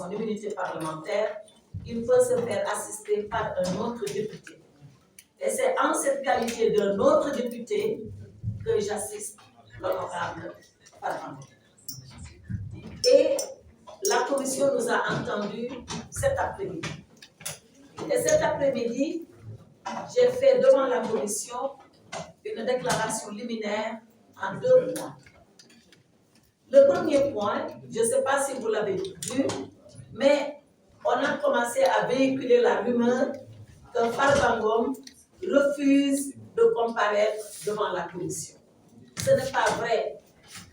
son immunité parlementaire, il peut se faire assister par un autre député. Et c'est en cette qualité d'un autre député que j'assiste l'honorable Farba Ngom. Et la commission nous a entendus cet après-midi. Et cet après-midi, j'ai fait devant la commission une déclaration liminaire en 2 points. Le premier point, je ne sais pas si vous l'avez vu, mais on a commencé à véhiculer la rumeur que Farba Ngom refuse de comparaître devant la commission. Ce n'est pas vrai.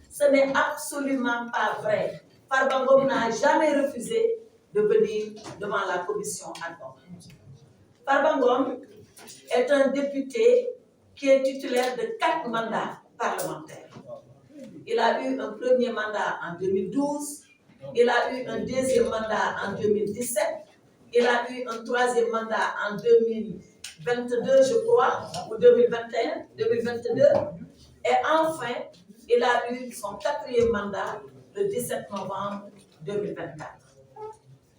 Ce n'est absolument pas vrai. Farba Ngom n'a jamais refusé de venir devant la commission ad hoc. Farba Ngom est un député qui est titulaire de 4 mandats parlementaires. Il a eu un premier mandat en 2012, il a eu un deuxième mandat en 2017, il a eu un troisième mandat en 2022, je crois, ou 2021, 2022, et enfin, il a eu son 4e mandat le 17 novembre 2024.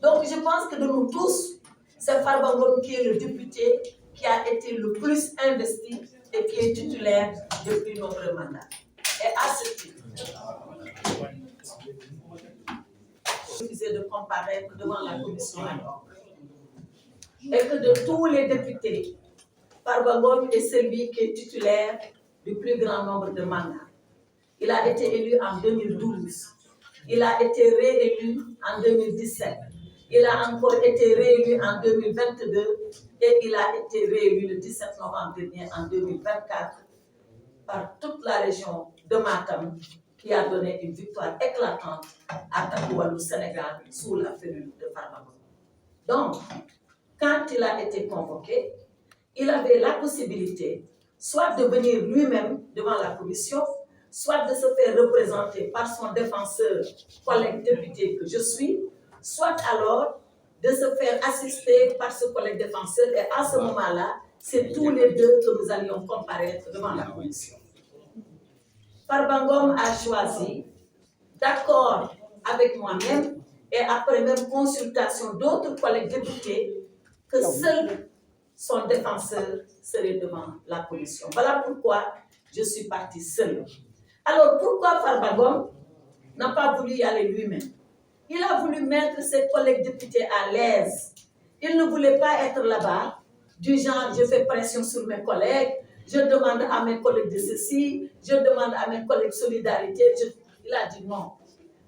Donc, je pense que de nous tous, c'est Farba Ngom qui est le député qui a été le plus investi et qui est titulaire depuis notre mandat. Et à ce titre, refusé de comparaître devant la commission ad hoc. Et que de tous les députés, Farba Ngom est celui qui est titulaire du plus grand nombre de mandats. Il a été élu en 2012. Il a été réélu en 2017. Il a encore été réélu en 2022 et il a été réélu le 17 novembre dernier en 2024 par toute la région de Matam qui a donné une victoire éclatante à Takoualou Sénégal sous la férule de Farba Ngom. Donc, quand il a été convoqué, il avait la possibilité soit de venir lui-même devant la commission, soit de se faire représenter par son défenseur, collègue député que je suis, soit alors de se faire assister par ce collègue défenseur. Et à ce moment-là, c'est tous les deux que nous allions comparaître devant la commission. Farba Ngom a choisi, d'accord avec moi-même et après même consultation d'autres collègues députés, que seul son défenseur serait devant la commission. Voilà pourquoi je suis partie seule. Alors pourquoi Farba Ngom n'a pas voulu y aller lui-même? Il a voulu mettre ses collègues députés à l'aise. Il ne voulait pas être là-bas, du genre je fais pression sur mes collègues, je demande à mes collègues de ceci, je demande à mes collègues solidarité. Il a dit non.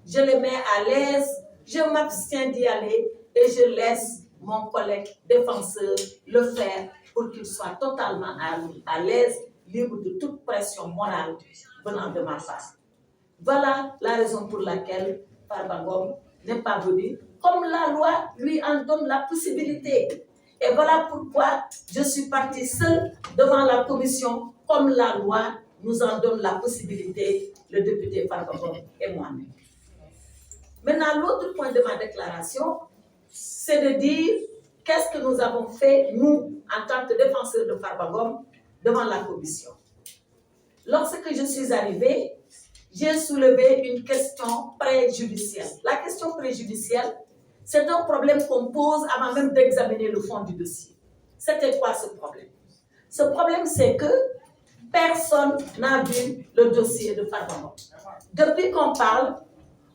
Je les mets à l'aise, je m'abstiens d'y aller et je laisse mon collègue défenseur le faire pour qu'il soit totalement à l'aise, libre de toute pression morale venant de ma part. Voilà la raison pour laquelle Farba Ngom n'est pas venu, comme la loi lui en donne la possibilité. Et voilà pourquoi je suis partie seule devant la commission, comme la loi nous en donne la possibilité, le député Farba Ngom et moi-même. Maintenant, l'autre point de ma déclaration, c'est de dire qu'est-ce que nous avons fait, nous, en tant que défenseurs de Farba Ngom, devant la commission. Lorsque je suis arrivée, j'ai soulevé une question préjudicielle. La question préjudicielle, c'est un problème qu'on pose avant même d'examiner le fond du dossier. C'était quoi ce problème? Ce problème, c'est que personne n'a vu le dossier de Farba Ngom. Depuis qu'on parle,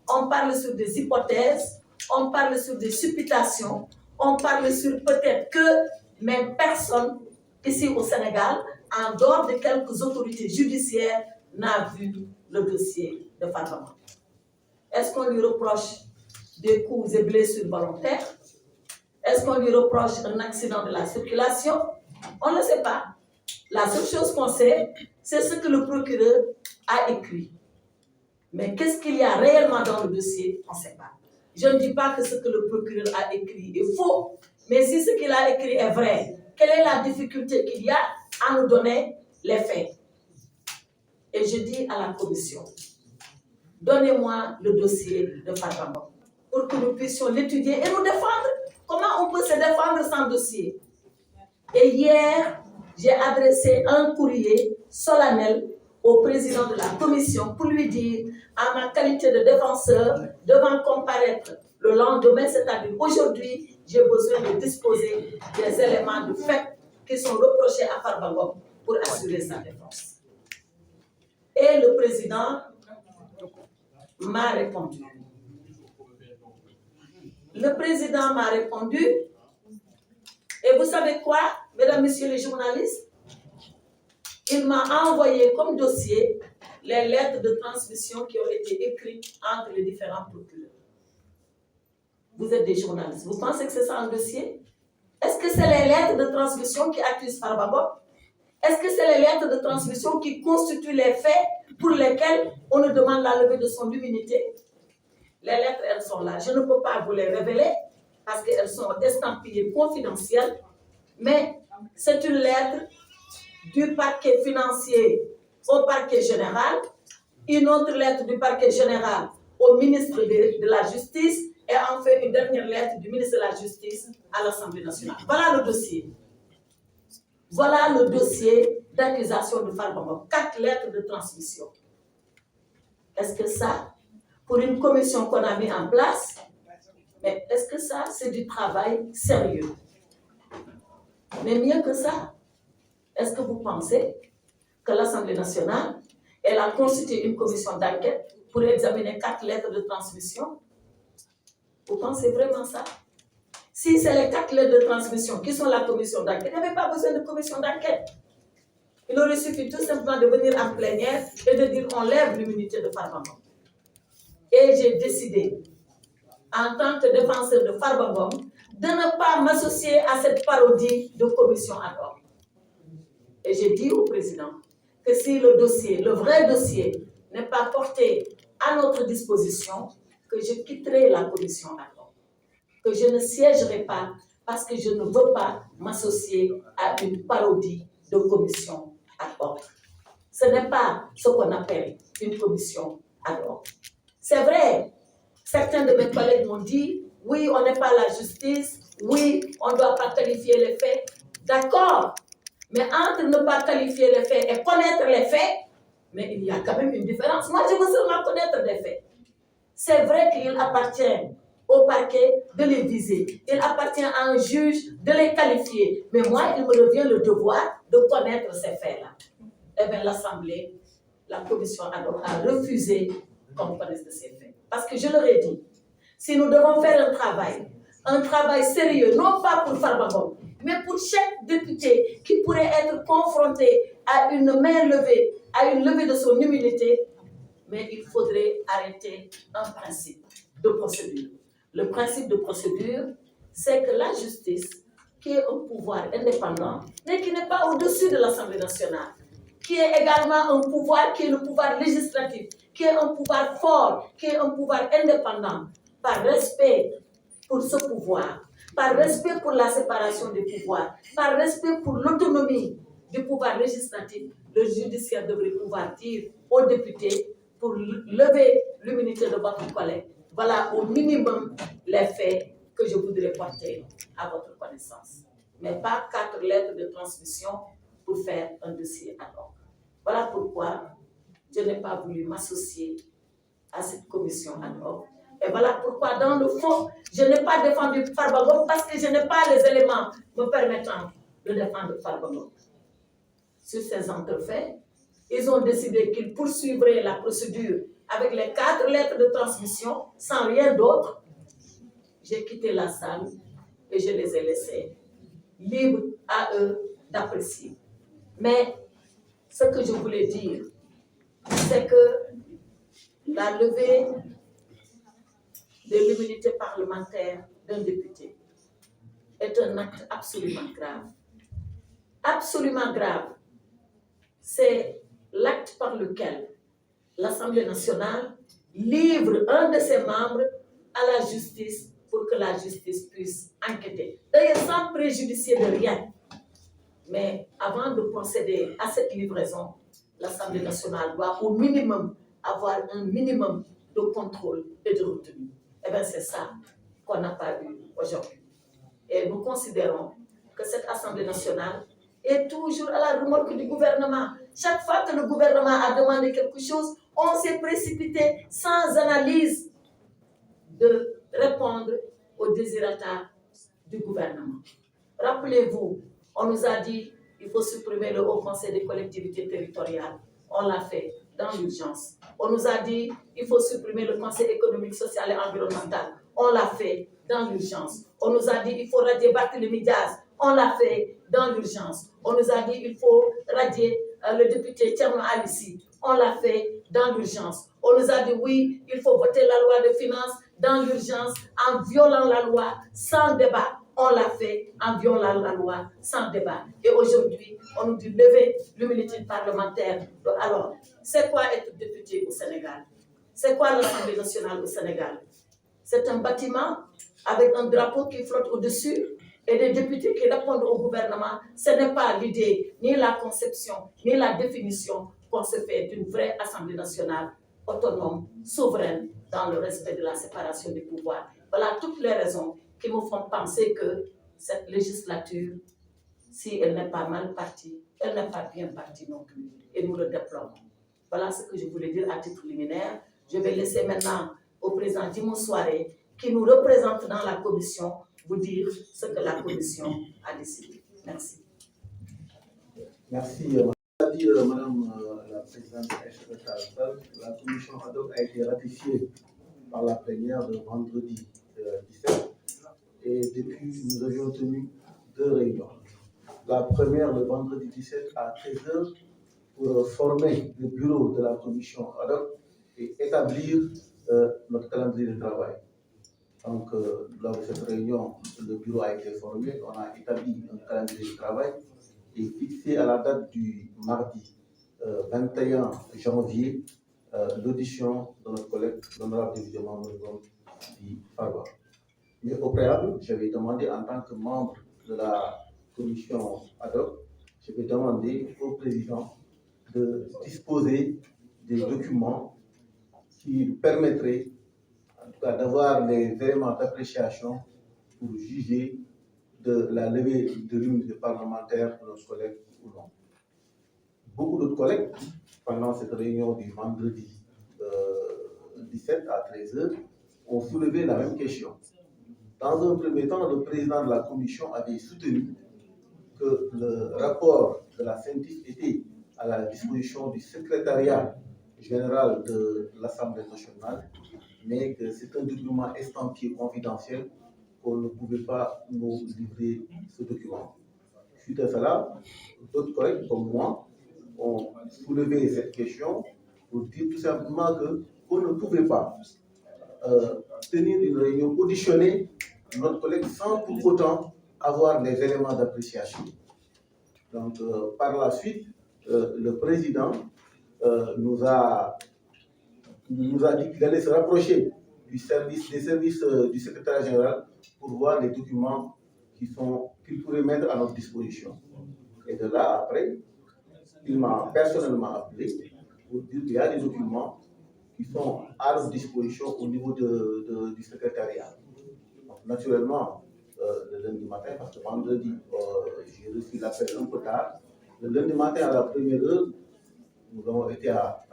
on parle sur des hypothèses, on parle sur des supputations, on parle sur peut-être que même personne ici au Sénégal, en dehors de quelques autorités judiciaires, n'a vu le dossier de Farba Ngom. Est-ce qu'on lui reproche des coups et blessures volontaires? Est-ce qu'on lui reproche un accident de la circulation? On ne sait pas. La seule chose qu'on sait, c'est ce que le procureur a écrit. Mais qu'est-ce qu'il y a réellement dans le dossier? On ne sait pas. Je ne dis pas que ce que le procureur a écrit est faux, mais si ce qu'il a écrit est vrai, quelle est la difficulté qu'il y a à nous donner les faits? Et je dis à la commission, donnez-moi le dossier de Farba Ngom pour que nous puissions l'étudier et nous défendre. Comment on peut se défendre sans dossier? Et hier, j'ai adressé un courrier solennel au président de la commission pour lui dire, en ma qualité de défenseur, devant comparaître le lendemain, c'est-à-dire aujourd'hui, j'ai besoin de disposer des éléments de fait qui sont reprochés à Farba Ngom pour assurer sa défense. Et le président m'a répondu. Le président m'a répondu, et vous savez quoi, mesdames, messieurs les journalistes? Il m'a envoyé comme dossier les lettres de transmission qui ont été écrites entre les différents procureurs. Vous êtes des journalistes, vous pensez que c'est ça un dossier? Est-ce que c'est les lettres de transmission qui accusent Farba Ngom? Est-ce que c'est les lettres de transmission qui constituent les faits pour lesquels on nous demande la levée de son immunité? Les lettres, elles sont là. Je ne peux pas vous les révéler parce qu'elles sont estampillées confidentielles, mais c'est une lettre du parquet financier au parquet général, une autre lettre du parquet général au ministre de la Justice et enfin une dernière lettre du ministre de la Justice à l'Assemblée nationale. Voilà le dossier. Voilà le dossier d'accusation de Farba Ngom. 4 lettres de transmission. Est-ce que ça, pour une commission qu'on a mis en place, mais est-ce que ça, c'est du travail sérieux? Mais mieux que ça, est-ce que vous pensez que l'Assemblée nationale, elle a constitué une commission d'enquête pour examiner 4 lettres de transmission? Vous pensez vraiment ça? Si c'est les 4 lettres de transmission qui sont la commission d'enquête, il n'y avait pas besoin de commission d'enquête. Il aurait suffi tout simplement de venir en plénière et de dire on lève l'immunité de Farba Ngom. Et j'ai décidé, en tant que défenseur de Farba Ngom, de ne pas m'associer à cette parodie de commission ad hoc. Et j'ai dit au président que si le dossier, le vrai dossier, n'est pas porté à notre disposition, que je quitterai la commission ad hoc, que je ne siégerai pas parce que je ne veux pas m'associer à une parodie de commission ad hoc. Ce n'est pas ce qu'on appelle une commission ad hoc. C'est vrai, certains de mes collègues m'ont dit, oui, on n'est pas la justice, oui, on ne doit pas qualifier les faits. D'accord, mais entre ne pas qualifier les faits et connaître les faits, mais il y a quand même une différence. Moi, je veux seulement connaître les faits. C'est vrai qu'il appartient au parquet de les viser. Il appartient à un juge de les qualifier. Mais moi, il me revient le devoir de connaître ces faits-là. Eh bien, l'Assemblée, la commission ad hoc a refusé qu'on connaisse de ces faits. Parce que je leur ai dit, si nous devons faire un travail sérieux, non pas pour Farba Ngom, mais pour chaque député qui pourrait être confronté à une main levée, à une levée de son immunité, mais il faudrait arrêter un principe de procédure. Le principe de procédure, c'est que la justice, qui est un pouvoir indépendant, mais qui n'est pas au-dessus de l'Assemblée nationale, qui est également un pouvoir qui est le pouvoir législatif, qui est un pouvoir fort, qui est un pouvoir indépendant, par respect pour ce pouvoir, par respect pour la séparation des pouvoirs, par respect pour l'autonomie du pouvoir législatif, le judiciaire devrait pouvoir dire aux députés, pour lever l'immunité de votre collègue, voilà au minimum les faits que je voudrais porter à votre connaissance. Mais pas 4 lettres de transmission pour faire un dossier ad hoc. Voilà pourquoi je n'ai pas voulu m'associer à cette commission ad hoc. Et voilà pourquoi, dans le fond, je n'ai pas défendu Farba Ngom parce que je n'ai pas les éléments me permettant de défendre Farba Ngom. Sur ces entrefaits, ils ont décidé qu'ils poursuivraient la procédure avec les 4 lettres de transmission, sans rien d'autre. J'ai quitté la salle et je les ai laissés libres à eux d'apprécier. Mais ce que je voulais dire, c'est que la levée de l'immunité parlementaire d'un député est un acte absolument grave. Absolument grave. C'est l'acte par lequel l'Assemblée nationale livre un de ses membres à la justice pour que la justice puisse enquêter. D'ailleurs, sans préjudicier de rien. Mais avant de procéder à cette livraison, l'Assemblée nationale doit au minimum avoir un minimum de contrôle et de retenue. Eh bien, c'est ça qu'on n'a pas eu aujourd'hui. Et nous considérons que cette Assemblée nationale est toujours à la remorque du gouvernement. Chaque fois que le gouvernement a demandé quelque chose, on s'est précipité sans analyse de répondre aux désirata du gouvernement. Rappelez-vous, on nous a dit qu'il faut supprimer le Haut Conseil des collectivités territoriales. On l'a fait dans l'urgence. On nous a dit qu'il faut supprimer le Conseil économique, social et environnemental. On l'a fait dans l'urgence. On nous a dit qu'il faut radier Barthélémy Diaz. On l'a fait dans l'urgence. On nous a dit qu'il faut radier le député Thierno Alissi. On l'a fait dans l'urgence. On nous a dit oui, il faut voter la loi de finances dans l'urgence en violant la loi sans débat. On l'a fait en violant la loi sans débat. Et aujourd'hui, on nous dit lever l'immunité parlementaire. Alors, c'est quoi être député au Sénégal? C'est quoi l'Assemblée nationale au Sénégal? C'est un bâtiment avec un drapeau qui flotte au-dessus et des députés qui répondent au gouvernement. Ce n'est pas l'idée, ni la conception, ni la définition qu'on se fait d'une vraie Assemblée nationale autonome, souveraine, dans le respect de la séparation des pouvoirs. Voilà toutes les raisons qui me font penser que cette législature, si elle n'est pas mal partie, elle n'est pas bien partie non plus. Et nous le déplorons. Voilà ce que je voulais dire à titre liminaire. Je vais laisser maintenant au président Djimon Souaré, qui nous représente dans la commission, vous dire ce que la commission a décidé. Merci. Merci. Madame la présidente, la commission ad hoc a été ratifiée par la plénière de vendredi 17 et depuis nous avions tenu 2 réunions. La première le vendredi 17 à 13h pour former le bureau de la commission ad hoc et établir notre calendrier de travail. Donc, lors de cette réunion, le bureau a été formé, on a établi un calendrier de travail et fixé à la date du mardi 21 janvier l'audition de notre collègue, l'honorable député Mamadou Di Farba. Mais au préalable, j'avais demandé en tant que membre de la commission ad hoc, j'avais demandé au président de disposer des documents qui permettraient en tout cas d'avoir les éléments d'appréciation pour juger de la levée de l'immunité parlementaire de nos collègues ou non. Beaucoup d'autres collègues, pendant cette réunion du vendredi 17 à 13h, ont soulevé la même question. Dans un premier temps, le président de la commission avait soutenu que le rapport de la CENTIF était à la disposition du secrétariat général de l'Assemblée nationale, mais que c'est un document estampillé confidentiel qu'on ne pouvait pas nous livrer ce document. Suite à cela, d'autres collègues comme moi ont soulevé cette question pour dire tout simplement qu'on ne pouvait pas tenir une réunion, auditionner notre collègue sans pour autant avoir des éléments d'appréciation. Donc, par la suite, le président nous a dit qu'il allait se rapprocher des services du secrétaire général pour voir les documents qu'il pourrait mettre à notre disposition. Et de là, après, il m'a personnellement appelé pour dire qu'il y a des documents qui sont à notre disposition au niveau du secrétariat. Donc, naturellement, le lundi matin, parce que vendredi, j'ai reçu l'appel un peu tard. Le lundi matin, à la première heure, nous avons été à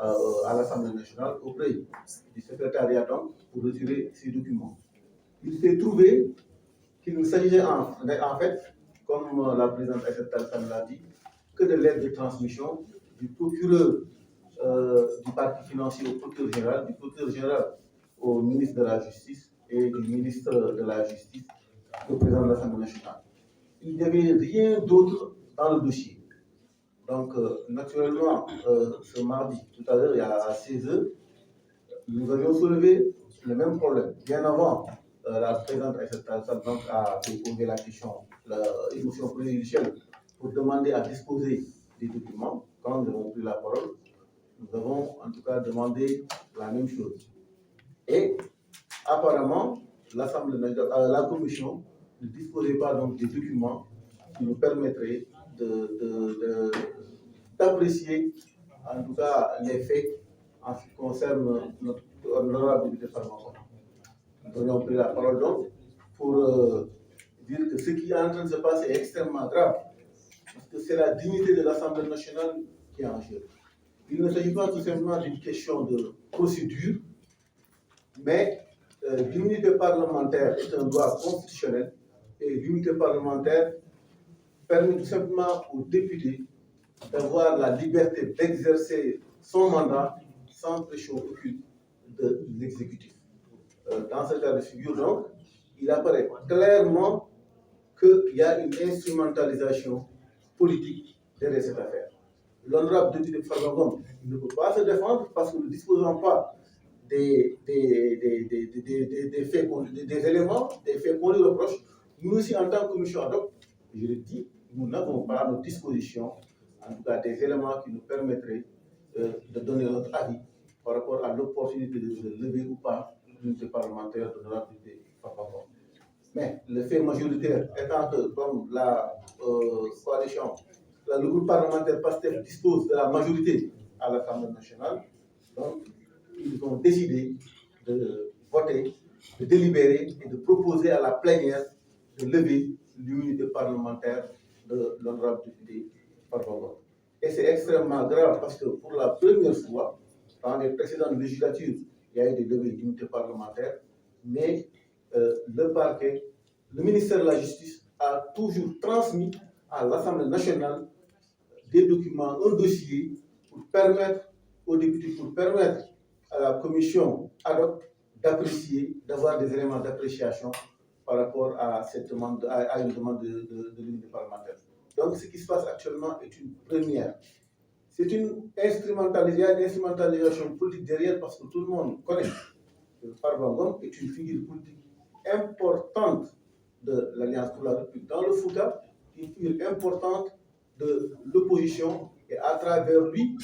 l'Assemblée nationale auprès du secrétariat donc, pour retirer ces documents. Il s'est trouvé qu'il ne s'agissait en fait, comme la présidente Aïssata Tall Sall l'a dit, que de l'aide de transmission du procureur du parti financier au procureur général au ministre de la Justice et du ministre de la Justice au président de l'Assemblée nationale. Il n'y avait rien d'autre dans le dossier. Donc, naturellement, ce mardi, tout à l'heure, il y a 16h, nous avions soulevé le même problème. Bien avant, la présidente Aïssata Tall Sall a posé la question, une motion préjudicielle pour demander à disposer des documents. Quand nous avons pris la parole, nous avons en tout cas demandé la même chose. Et apparemment, la commission ne disposait pas donc des documents qui nous permettraient d'apprécier en tout cas les faits en ce qui concerne notre honorable député Farba. Nous avions pris la parole donc pour dire que ce qui est en train de se passer est extrêmement grave, parce que c'est la dignité de l'Assemblée nationale qui est en jeu. Il ne s'agit pas tout simplement d'une question de procédure, mais l'immunité parlementaire est un droit constitutionnel et l'immunité parlementaire permet tout simplement aux députés d'avoir la liberté d'exercer son mandat sans pression aucune de l'exécutif. Dans ce cas de figure, donc, il apparaît clairement qu'il y a une instrumentalisation politique derrière cette affaire. L'honorable député Farba Ngom ne peut pas se défendre parce que nous ne disposons pas des faits, des éléments, des faits qu'on lui reproche. Nous aussi, en tant que commission ad hoc, je le dis, nous n'avons pas à notre disposition, en tout cas, des éléments qui nous permettraient de donner notre avis par rapport à l'opportunité de lever ou pas l'unité parlementaire de l'honorable député Farba Ngom. Mais le fait majoritaire étant que, comme la coalition, le groupe parlementaire PASTEF dispose de la majorité à l'Assemblée nationale, donc ils ont décidé de voter, de délibérer et de proposer à la plénière de lever l'immunité parlementaire de l'honorable député Farba Ngom. Et c'est extrêmement grave parce que pour la première fois, dans les précédentes législatures, il y a eu des levées d'immunité parlementaire, mais le parquet, le ministère de la Justice a toujours transmis à l'Assemblée nationale des documents, un dossier pour permettre aux députés, pour permettre à la commission ad hoc d'apprécier, d'avoir des éléments d'appréciation par rapport à cette demande, à une demande de l'unité parlementaire. Donc ce qui se passe actuellement est une première. C'est une instrumentalisation politique derrière parce que tout le monde connaît que Farba Ngom est une figure politique importante de l'Alliance pour la République dans le Fouta, une figure importante de l'opposition, et à travers lui,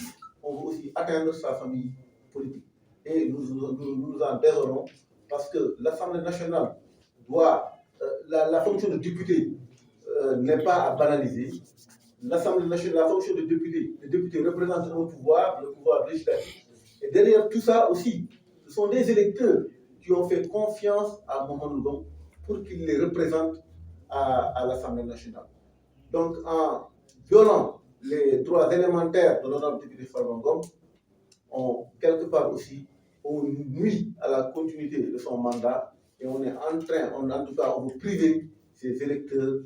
on veut aussi atteindre sa famille politique. Et nous nous en désolons parce que l'Assemblée nationale doit, la fonction de député n'est pas à banaliser. L'Assemblée nationale, la fonction de député, les députés représentent un pouvoir, le pouvoir législatif. Et derrière tout ça aussi, ce sont des électeurs qui ont fait confiance à Mamadou Ngom pour qu'il les représente à l'Assemblée nationale. Donc, en violant les droits élémentaires de l'honorable député Farba Ngom, on, quelque part aussi, on nuit à la continuité de son mandat et on est en train, en tout cas, on veut priver ses électeurs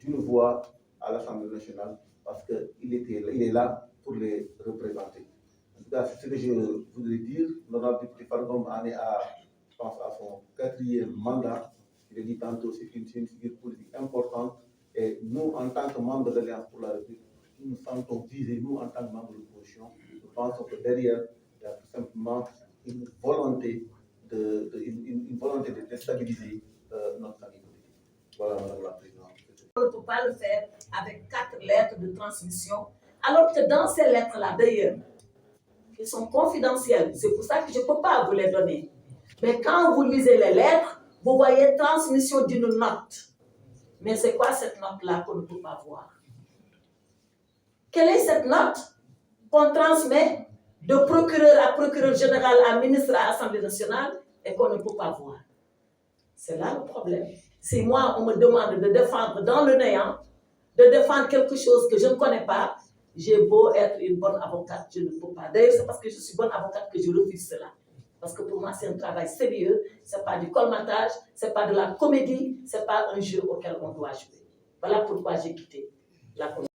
d'une voix à l'Assemblée nationale parce qu'il est là pour les représenter. En tout cas, c'est ce que je voudrais dire. L'honorable député Farba Ngom en est à, je pense, à son 4e mandat. Je l'ai dit tantôt, c'est une figure politique importante. Et nous, en tant que membres de l'Alliance pour la République, nous nous sentons visés, nous, en tant que membres de l'opposition, nous pensons que derrière, il y a tout simplement une volonté de déstabiliser notre famille politique. Voilà, Madame la Présidente. On ne peut pas le faire avec 4 lettres de transmission, alors que dans ces lettres-là, d'ailleurs, qui sont confidentielles, c'est pour ça que je ne peux pas vous les donner. Mais quand vous lisez les lettres, vous voyez transmission d'une note. Mais c'est quoi cette note-là qu'on ne peut pas voir? Quelle est cette note qu'on transmet de procureur à procureur général, à ministre, à Assemblée nationale et qu'on ne peut pas voir? C'est là le problème. Si moi, on me demande de défendre dans le néant, de défendre quelque chose que je ne connais pas, j'ai beau être une bonne avocate, je ne peux pas. D'ailleurs, c'est parce que je suis bonne avocate que je refuse cela. Parce que pour moi, c'est un travail sérieux, ce n'est pas du colmatage, ce n'est pas de la comédie, ce n'est pas un jeu auquel on doit jouer. Voilà pourquoi j'ai quitté la comédie.